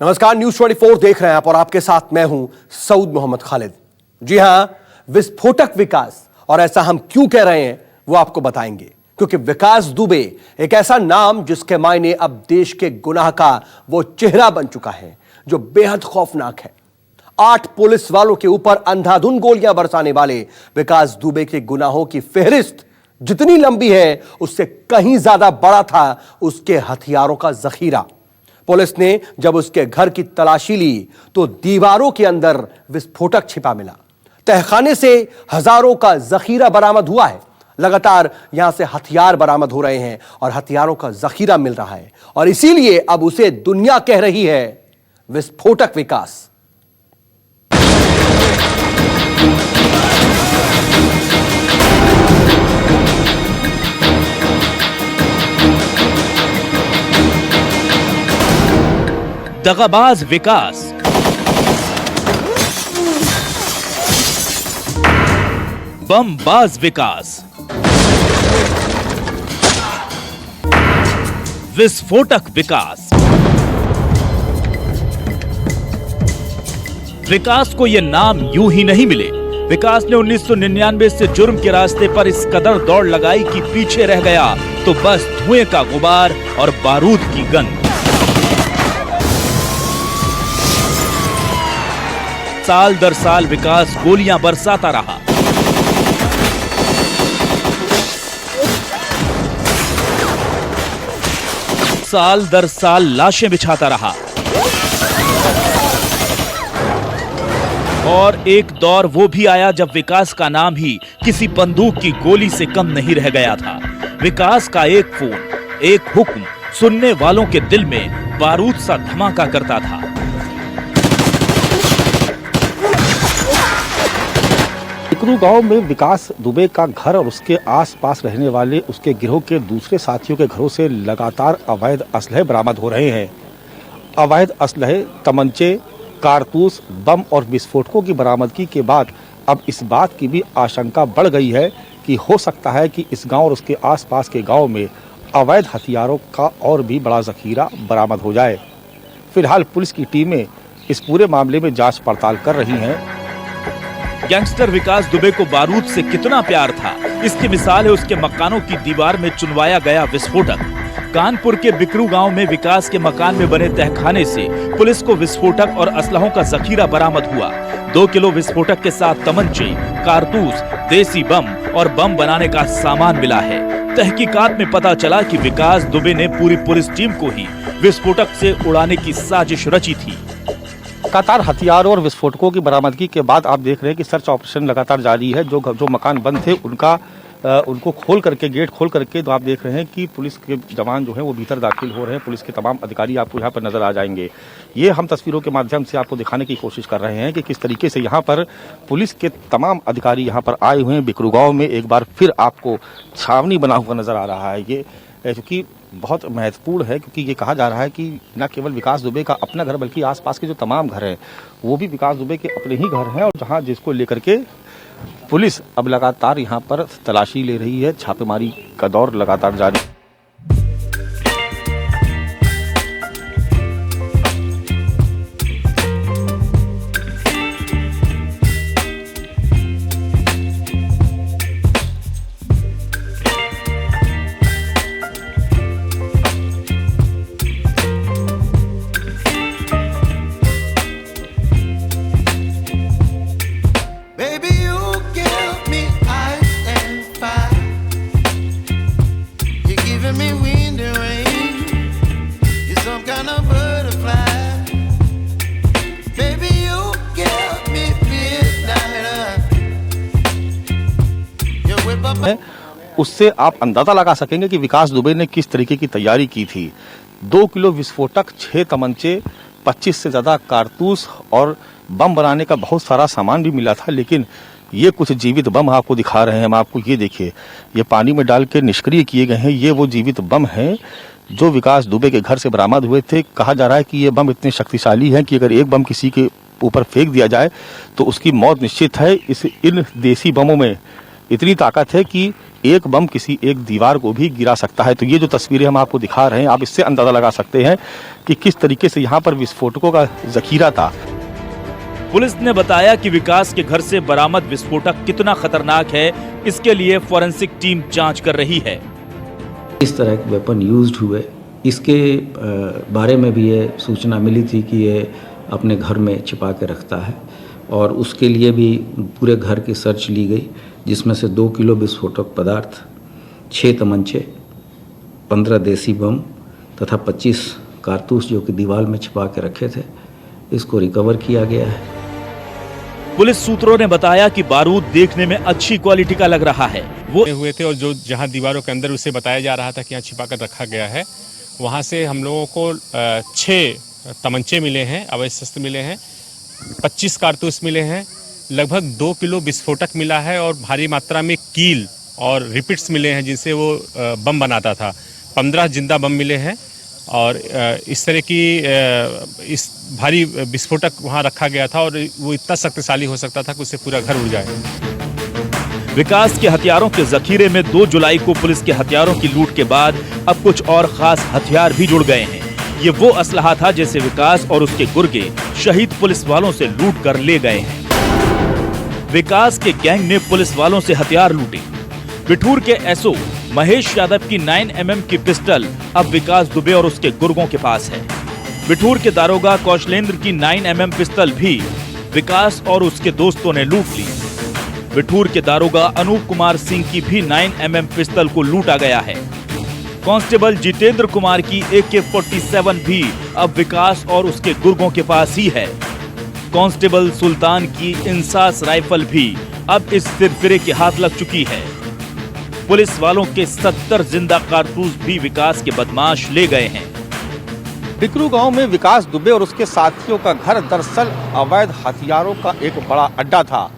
नमस्कार, न्यूज 24 देख रहे हैं आप और आपके साथ मैं हूं सऊद मोहम्मद खालिद। जी हां, विस्फोटक विकास, और ऐसा हम क्यों कह रहे हैं वो आपको बताएंगे, क्योंकि विकास दुबे एक ऐसा नाम जिसके मायने अब देश के गुनाह का वो चेहरा बन चुका है जो बेहद खौफनाक है। 8 पुलिस वालों के ऊपर अंधाधुंध गोलियां बरसाने वाले विकास दुबे के गुनाहों की फेहरिस्त जितनी लंबी है उससे कहीं ज्यादा बड़ा था उसके हथियारों का जखीरा। पुलिस ने जब उसके घर की तलाशी ली तो दीवारों के अंदर विस्फोटक छिपा मिला। तहखाने से हजारों का जखीरा बरामद हुआ है। लगातार यहां से हथियार बरामद हो रहे हैं और हथियारों का जखीरा मिल रहा है, और इसीलिए अब उसे दुनिया कह रही है विस्फोटक विकास। दगाबाज विकास, बमबाज विकास, विस्फोटक विकास। विकास को यह नाम यूं ही नहीं मिले। विकास ने 1999 से जुर्म के रास्ते पर इस कदर दौड़ लगाई कि पीछे रह गया तो बस धुएं का गुबार और बारूद की गंध। साल दर साल विकास गोलियां बरसाता रहा। साल दर साल लाशें बिछाता रहा। और एक दौर वो भी आया जब विकास का नाम ही किसी बंदूक की गोली से कम नहीं रह गया था। विकास का एक फोन, एक हुक्म सुनने वालों के दिल में बारूद सा धमाका करता था। बिकरू गांव में विकास दुबे का घर और उसके आसपास रहने वाले उसके गिरोह के दूसरे साथियों के घरों से लगातार अवैध असलहे बरामद हो रहे हैं। अवैध असलहे, तमंचे, कारतूस, बम और विस्फोटकों की बरामदगी के बाद अब इस बात की भी आशंका बढ़ गई है कि हो सकता है कि इस गांव और उसके आसपास के गांव में अवैध हथियारों का और भी बड़ा जखीरा बरामद हो जाए। फिलहाल पुलिस की टीमें इस पूरे मामले में जांच पड़ताल कर रही हैं। गैंगस्टर विकास दुबे को बारूद से कितना प्यार था, इसकी मिसाल है उसके मकानों की दीवार में चुनवाया गया विस्फोटक। कानपुर के बिकरू गांव में विकास के मकान में बने तहखाने से पुलिस को विस्फोटक और असलहों का जखीरा बरामद हुआ। 2 किलो विस्फोटक के साथ तमंचे, कारतूस, देसी बम और बम बनाने का सामान मिला है। तहकीकात में पता चला कि विकास दुबे ने पूरी पुलिस टीम को ही विस्फोटक से उड़ाने की साजिश रची थी। लगातार हथियारों और विस्फोटकों की बरामदगी के बाद आप देख रहे हैं कि सर्च ऑपरेशन लगातार जारी है। जो मकान बंद थे उनको खोल करके, गेट खोल करके, तो आप देख रहे हैं कि पुलिस के जवान जो हैं वो भीतर दाखिल हो रहे हैं। पुलिस के तमाम अधिकारी आपको यहाँ पर नजर आ जाएंगे। ये हम तस्वीरों के माध्यम से आपको दिखाने की कोशिश कर रहे हैं कि किस तरीके से यहाँ पर पुलिस के तमाम अधिकारी यहाँ पर आए हुए हैं। बिकरू गाँव में एक बार फिर आपको छावनी बना हुआ नजर आ रहा है। ये क्योंकि बहुत महत्वपूर्ण है, क्योंकि ये कहा जा रहा है कि न केवल विकास दुबे का अपना घर बल्कि आसपास के जो तमाम घर हैं वो भी विकास दुबे के अपने ही घर हैं, और जहां जिसको लेकर के पुलिस अब लगातार यहां पर तलाशी ले रही है। छापेमारी का दौर लगातार जारी। उससे आप अंदाजा लगा सकेंगे कि विकास दुबे ने किस तरीके की तैयारी की थी। 2 किलो विस्फोटक, 6 तमंचे, 25 से ज्यादा कारतूस और बम बनाने का बहुत सारा सामान भी मिला था। लेकिन ये कुछ जीवित बम आपको दिखा रहे हैं हम आपको। ये देखिए, ये पानी में डाल के निष्क्रिय किए गए हैं। ये वो जीवित बम हैं जो विकास दुबे के घर से बरामद हुए थे। कहा जा रहा है कि ये बम इतने शक्तिशाली हैं कि अगर एक बम किसी के ऊपर फेंक दिया जाए तो उसकी मौत निश्चित है। इन देसी बमों में इतनी ताकत है कि एक बम किसी एक दीवार को भी गिरा सकता है। तो ये जो तस्वीरें हम आपको दिखा रहे हैं, आप इससे अंदाजा लगा सकते हैं कि किस तरीके से यहाँ पर विस्फोटकों का जखीरा था। पुलिस ने बताया कि विकास के घर से बरामद विस्फोटक कितना खतरनाक है, इसके लिए फॉरेंसिक टीम जांच कर रही है। इस तरह के वेपन यूज्ड हुए, इसके बारे में भी ये सूचना मिली थी कि ये अपने घर में छिपा के रखता है और उसके लिए भी पूरे घर की सर्च ली गई, जिसमें से 2 किलो विस्फोटक पदार्थ, 6 तमंचे, 15 देसी बम तथा 25 कारतूस जो कि दीवार में छिपा के रखे थे, इसको रिकवर किया गया है। पुलिस सूत्रों ने बताया कि बारूद देखने में अच्छी क्वालिटी का लग रहा है। वो हुए थे और जो जहां दीवारों के अंदर उसे बताया जा रहा था कि यहाँ छिपा कर रखा गया है, वहां से हम लोगों को 6 तमंचे मिले हैं, अवैध शस्त्र मिले हैं, 25 कारतूस मिले हैं, लगभग 2 किलो विस्फोटक मिला है और भारी मात्रा में कील और रिपिट्स मिले हैं जिनसे वो बम बनाता था। 15 जिंदा बम मिले हैं और इस तरह की इस भारी विस्फोटक वहां रखा गया था और वो इतना शक्तिशाली हो सकता था कि उससे पूरा घर उड़ जाए। विकास के हथियारों के जखीरे में 2 जुलाई को पुलिस के हथियारों की लूट के बाद अब कुछ और खास हथियार भी जुड़ गए हैं। ये वो असलहा था जिसे विकास और उसके गुर्गे शहीद पुलिस वालों से लूट कर ले गए हैं। विकास के गैंग ने पुलिस वालों से हथियार लूटे। बिठूर के एसओ महेश यादव की 9mm की पिस्टल अब विकास दुबे और उसके गुर्गों के पास है। बिठूर के दारोगा कौशलेंद्र की 9mm पिस्टल भी विकास और उसके दोस्तों ने लूट ली। बिठूर के दारोगा अनूप कुमार सिंह की भी 9mm पिस्टल को लूटा गया है। कांस्टेबल जितेंद्र कुमार की AK-47 भी अब विकास और उसके गुर्गों के पास ही है। कांस्टेबल सुल्तान की इंसास राइफल भी अब इस सिरफिरे के हाथ लग चुकी है। पुलिस वालों के 70 जिंदा कारतूस भी विकास के बदमाश ले गए हैं। बिकरू गांव में विकास दुबे और उसके साथियों का घर दरअसल अवैध हथियारों का एक बड़ा अड्डा था।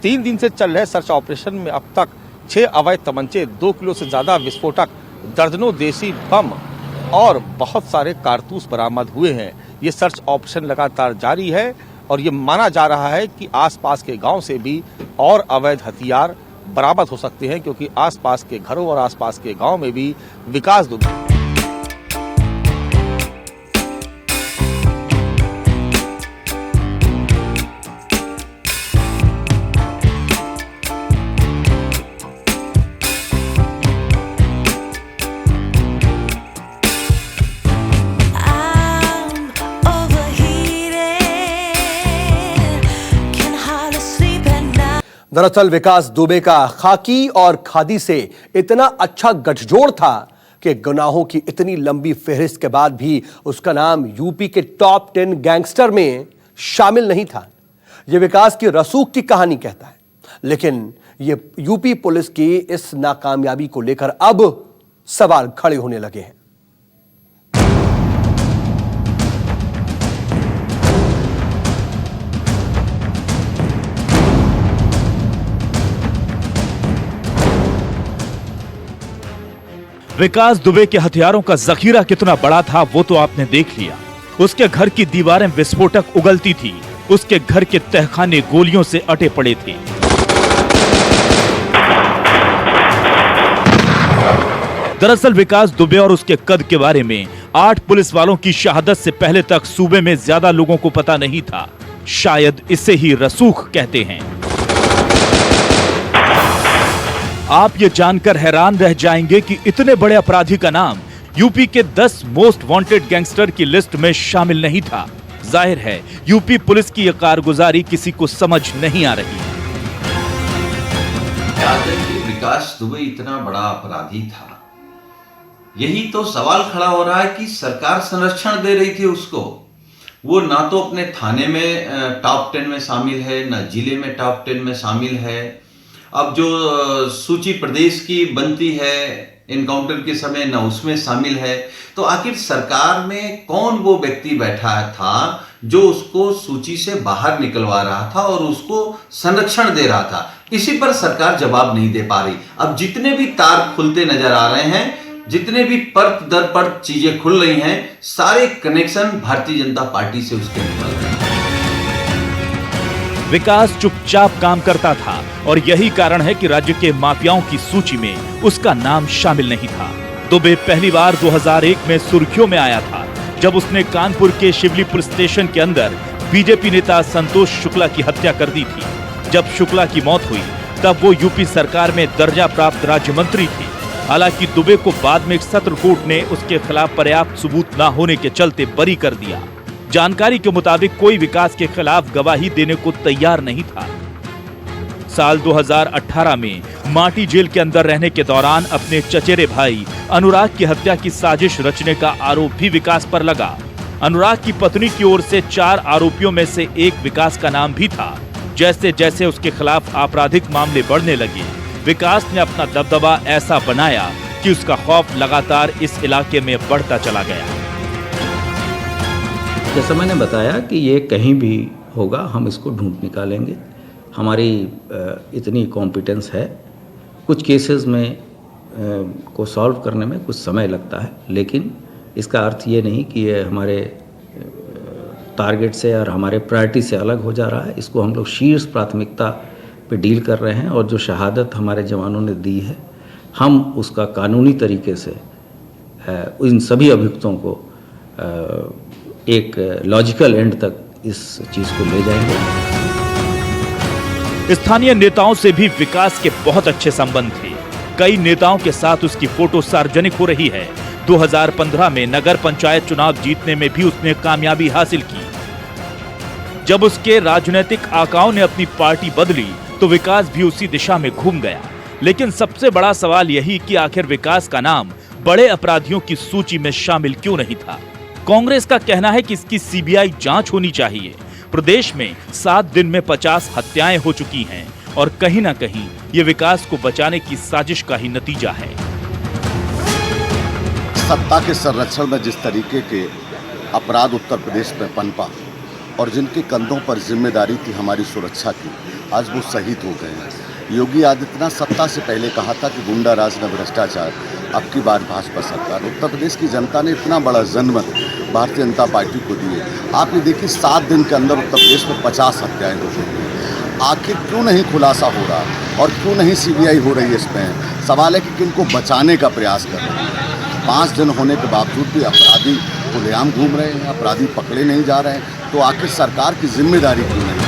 3 दिन से चल रहे सर्च ऑपरेशन में अब तक 6 अवैध तमंचे, 2 किलो से ज्यादा विस्फोटक, दर्जनों देसी बम और बहुत सारे कारतूस बरामद हुए हैं। ये सर्च ऑपरेशन लगातार जारी है और ये माना जा रहा है कि आसपास के गांव से भी और अवैध हथियार बरामद हो सकते हैं, क्योंकि आसपास के घरों और आसपास के गांव में भी विकास दुबे दरअसल विकास दुबे का खाकी और खादी से इतना अच्छा गठजोड़ था कि गुनाहों की इतनी लंबी फेहरिस्त के बाद भी उसका नाम यूपी के टॉप 10 गैंगस्टर में शामिल नहीं था। यह विकास की रसूख की कहानी कहता है, लेकिन यह यूपी पुलिस की इस नाकामयाबी को लेकर अब सवाल खड़े होने लगे हैं। विकास दुबे के हथियारों का जखीरा कितना बड़ा था वो तो आपने देख लिया। उसके घर की दीवारें विस्फोटक उगलती थी। उसके घर के तहखाने गोलियों से अटे पड़े थे। दरअसल विकास दुबे और उसके कद के बारे में 8 पुलिस वालों की शहादत से पहले तक सूबे में ज्यादा लोगों को पता नहीं था। शायद इसे ही रसूख कहते हैं। आप ये जानकर हैरान रह जाएंगे कि इतने बड़े अपराधी का नाम यूपी के 10 मोस्ट वांटेड गैंगस्टर की लिस्ट में शामिल नहीं था। जाहिर है यूपी पुलिस की यह कारगुजारी किसी को समझ नहीं आ रही। विकास दुबे इतना बड़ा अपराधी था, यही तो सवाल खड़ा हो रहा है कि सरकार संरक्षण दे रही थी उसको। वो ना तो अपने थाने में टॉप 10 में शामिल है, ना जिले में टॉप 10 में शामिल है। अब जो सूची प्रदेश की बनती है इनकाउंटर के समय, ना उसमें शामिल है। तो आखिर सरकार में कौन वो व्यक्ति बैठा था जो उसको सूची से बाहर निकलवा रहा था और उसको संरक्षण दे रहा था? इसी पर सरकार जवाब नहीं दे पा रही। अब जितने भी तार खुलते नजर आ रहे हैं, जितने भी परत दर परत चीजें खुल रही हैं, सारे कनेक्शन भारतीय जनता पार्टी से उसके निकल रहे हैं। विकास चुपचाप काम करता था और यही कारण है कि राज्य के माफियाओं की सूची में उसका नाम शामिल नहीं था। दुबे पहली बार 2001 में सुर्खियों में आया था जब उसने कानपुर के शिवली पुलिस स्टेशन के अंदर बीजेपी नेता संतोष शुक्ला की हत्या कर दी थी। जब शुक्ला की मौत हुई तब वो यूपी सरकार में दर्जा प्राप्त राज्य मंत्री थे। हालांकि दुबे को बाद में एक सत्र कोर्ट ने उसके खिलाफ पर्याप्त सबूत न होने के चलते बरी कर दिया। जानकारी के मुताबिक कोई विकास के खिलाफ गवाही देने को तैयार नहीं था। साल 2018 में माटी जेल के अंदर रहने के दौरान अपने चचेरे भाई अनुराग की हत्या की साजिश रचने का आरोप भी विकास पर लगा। अनुराग की पत्नी की ओर से 4 आरोपियों में से एक विकास का नाम भी था। जैसे जैसे उसके खिलाफ आपराधिक मामले बढ़ने लगे, विकास ने अपना दबदबा ऐसा बनाया कि उसका खौफ लगातार इस इलाके में बढ़ता चला गया। जैसा मैंने बताया कि ये कहीं भी होगा हम इसको ढूंढ निकालेंगे। हमारी इतनी कॉम्पिटेंस है। कुछ केसेस में को सॉल्व करने में कुछ समय लगता है, लेकिन इसका अर्थ ये नहीं कि ये हमारे टारगेट से और हमारे प्रायोरिटी से अलग हो जा रहा है। इसको हम लोग शीर्ष प्राथमिकता पे डील कर रहे हैं और जो शहादत हमारे जवानों ने दी है, हम उसका कानूनी तरीके से इन सभी अभियुक्तों को एक लॉजिकल एंड तक इस चीज़ को ले जाएंगे। स्थानीय नेताओं से भी विकास के बहुत अच्छे संबंध थे। कई नेताओं के साथ उसकी फोटो सार्वजनिक हो रही है। 2015 में नगर पंचायत चुनाव जीतने में भी उसने कामयाबी हासिल की। जब उसके राजनीतिक आकाओं ने अपनी पार्टी बदली तो विकास भी उसी दिशा में घूम गया। लेकिन सबसे बड़ा सवाल यही कि आखिर विकास का नाम बड़े अपराधियों की सूची में शामिल क्यों नहीं था। कांग्रेस का कहना है कि इसकी सीबीआई जांच होनी चाहिए। प्रदेश में 7 दिन में 50 हत्याएं हो चुकी हैं और कहीं ना कहीं ये विकास को बचाने की साजिश का ही नतीजा है। सत्ता के संरक्षण में जिस तरीके के अपराध उत्तर प्रदेश में पनपा और जिनके कंधों पर जिम्मेदारी थी हमारी सुरक्षा की, आज वो शहीद हो गए हैं। योगी आदित्यनाथ सत्ता से पहले कहा था कि गुंडा राज में भ्रष्टाचार, अब की बार भाजपा सरकार। उत्तर प्रदेश की जनता ने इतना बड़ा जनमत भारतीय जनता पार्टी को दिए। आप ये देखिए 7 दिन के अंदर उत्तर प्रदेश में 50 हत्याएं हो गई। आखिर क्यों नहीं खुलासा हो रहा और क्यों नहीं सीबीआई हो रही है इसमें? सवाल है कि किनको बचाने का प्रयास कर रहे हैं। 5 दिन होने के बावजूद भी अपराधी खुलेआम घूम रहे हैं, अपराधी पकड़े नहीं जा रहे हैं। तो आखिर सरकार की जिम्मेदारी क्यों नहीं?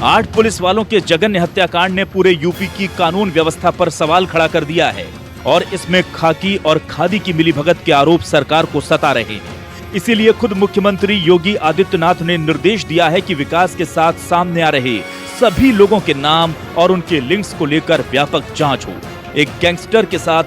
8 पुलिस वालों के जघन्य हत्याकांड ने पूरे यूपी की कानून व्यवस्था पर सवाल खड़ा कर दिया है और इसमें खाकी और खादी की मिलीभगत के आरोप सरकार को सता रहे हैं। इसीलिए खुद मुख्यमंत्री योगी आदित्यनाथ ने निर्देश दिया है कि विकास के साथ सामने आ रहे सभी लोगों के नाम और उनके लिंक्स को लेकर व्यापक जांच हो। एक गैंगस्टर के साथ